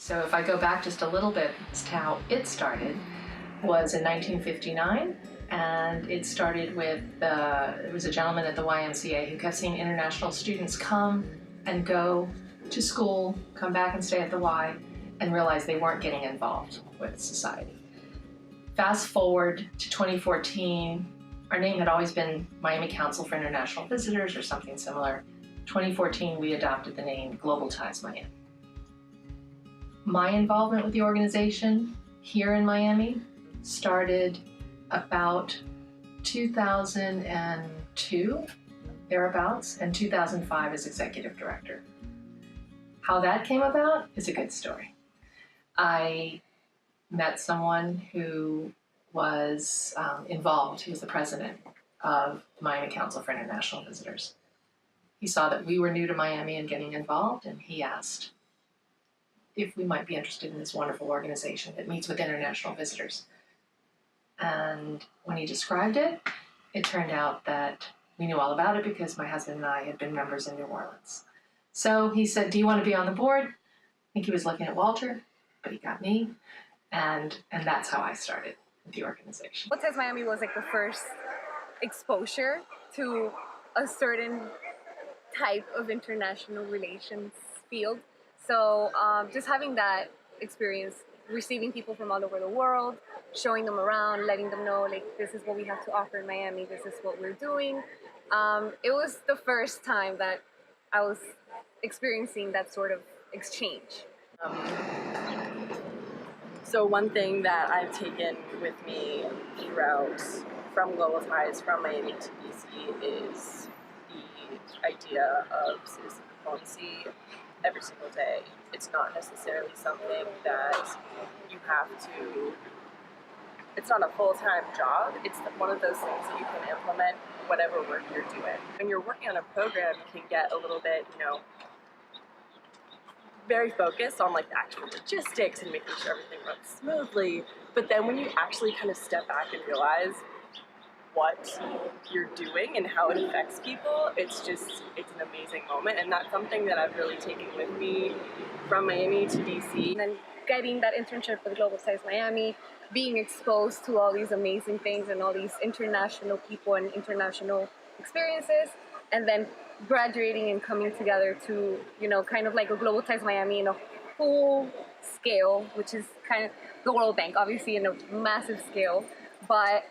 So if I go back just a little bit as to how it started, was in 1959, and it started with, it was a gentleman at the YMCA who kept seeing international students come and go to school, come back and stay at the Y, and realized they weren't getting involved with society. Fast forward to 2014, our name had always been Miami Council for International Visitors or something similar. 2014, we adopted the name Global Ties Miami. My involvement with the organization here in Miami started about 2002, thereabouts, and 2005 as executive director. How that came about is a good story. I met someone who was involved. He was the president of the Miami Council for International Visitors. He saw that we were new to Miami and getting involved, and he asked if we might be interested in this wonderful organization that meets with international visitors. And when he described it, it turned out that we knew all about it because my husband and I had been members in New Orleans. So he said, "Do you want to be on the board?" I think he was looking at Walter, but he got me. And that's how I started with the organization. Global Ties Miami was like the first exposure to a certain type of international relations field. So just having that experience, receiving people from all over the world, showing them around, letting them know, like, this is what we have to offer in Miami, this is what we're doing. It was the first time that I was experiencing that sort of exchange. So one thing that I've taken with me throughout from Global Ties from Miami to DC is the idea of citizen diplomacy every single day. It's not necessarily something that you have to, it's not a full-time job. It's one of those things that you can implement whatever work you're doing. When you're working on a program, you can get a little bit, very focused on like the actual logistics and making sure everything runs smoothly. But then when you actually kind of step back and realize what you're doing and how it affects people, it's an amazing moment. And that's something that I've really taken with me from Miami to DC. And then getting that internship with Global Ties Miami, being exposed to all these amazing things and all these international people and international experiences, and then graduating and coming together to, kind of like a Global Ties Miami in a full scale, which is kind of the World Bank, obviously in a massive scale, but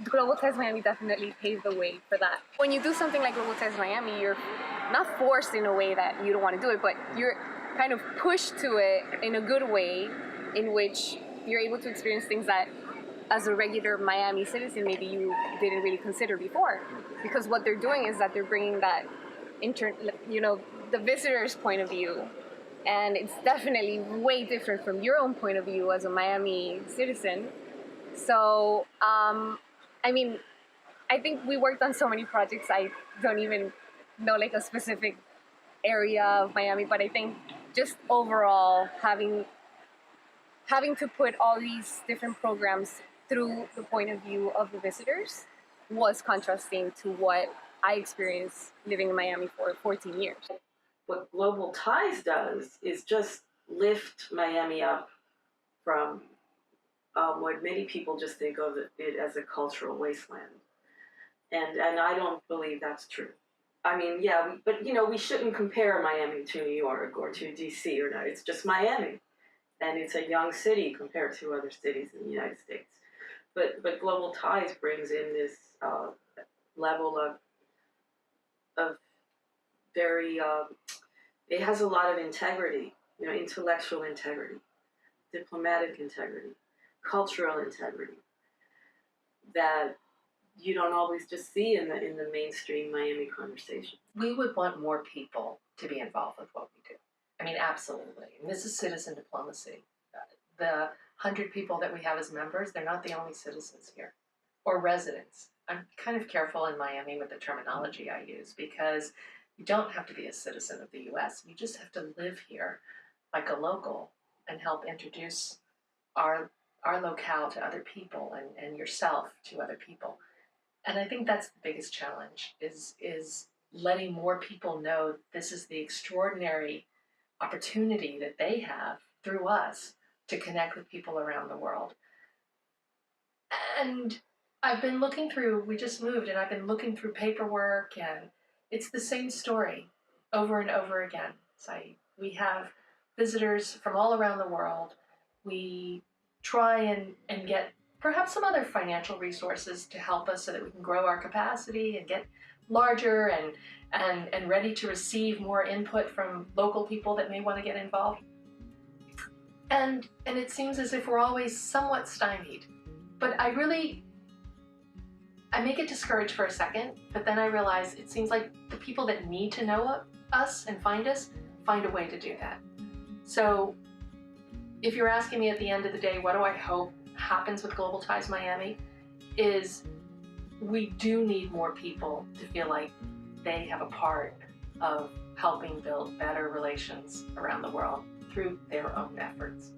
Global Ties Miami definitely paved the way for that. When you do something like Global Ties Miami, you're not forced in a way that you don't want to do it, but you're kind of pushed to it in a good way, in which you're able to experience things that as a regular Miami citizen, maybe you didn't really consider before. Because what they're doing is that they're bringing that the visitor's point of view. And it's definitely way different from your own point of view as a Miami citizen. So, I think we worked on so many projects, I don't even know like a specific area of Miami, but I think just overall having to put all these different programs through the point of view of the visitors was contrasting to what I experienced living in Miami for 14 years. What Global Ties does is just lift Miami up from what many people just think of it as a cultural wasteland. And I don't believe that's true. I mean, yeah, but we shouldn't compare Miami to New York or to DC or not. It's just Miami. And it's a young city compared to other cities in the United States. But Global Ties brings in this level of very, it has a lot of integrity, intellectual integrity, diplomatic integrity, cultural integrity that you don't always just see in the mainstream Miami conversation. We would want more people to be involved with what we do. I mean, absolutely. And this is citizen diplomacy. The 100 people that we have as members, they're not the only citizens here or residents. I'm kind of careful in Miami with the terminology I use because you don't have to be a citizen of the U.S. You just have to live here like a local and help introduce our locale to other people and yourself to other people. And I think that's the biggest challenge is letting more people know this is the extraordinary opportunity that they have through us to connect with people around the world. And I've been looking through, we just moved, and I've been looking through paperwork, and it's the same story over and over again. So we have visitors from all around the world. We try and get perhaps some other financial resources to help us so that we can grow our capacity and get larger and ready to receive more input from local people that may want to get involved. And it seems as if we're always somewhat stymied. But I may get discouraged for a second, but then I realize it seems like the people that need to know us and find us find a way to do that. So if you're asking me at the end of the day, what do I hope happens with Global Ties Miami, is we do need more people to feel like they have a part of helping build better relations around the world through their own efforts.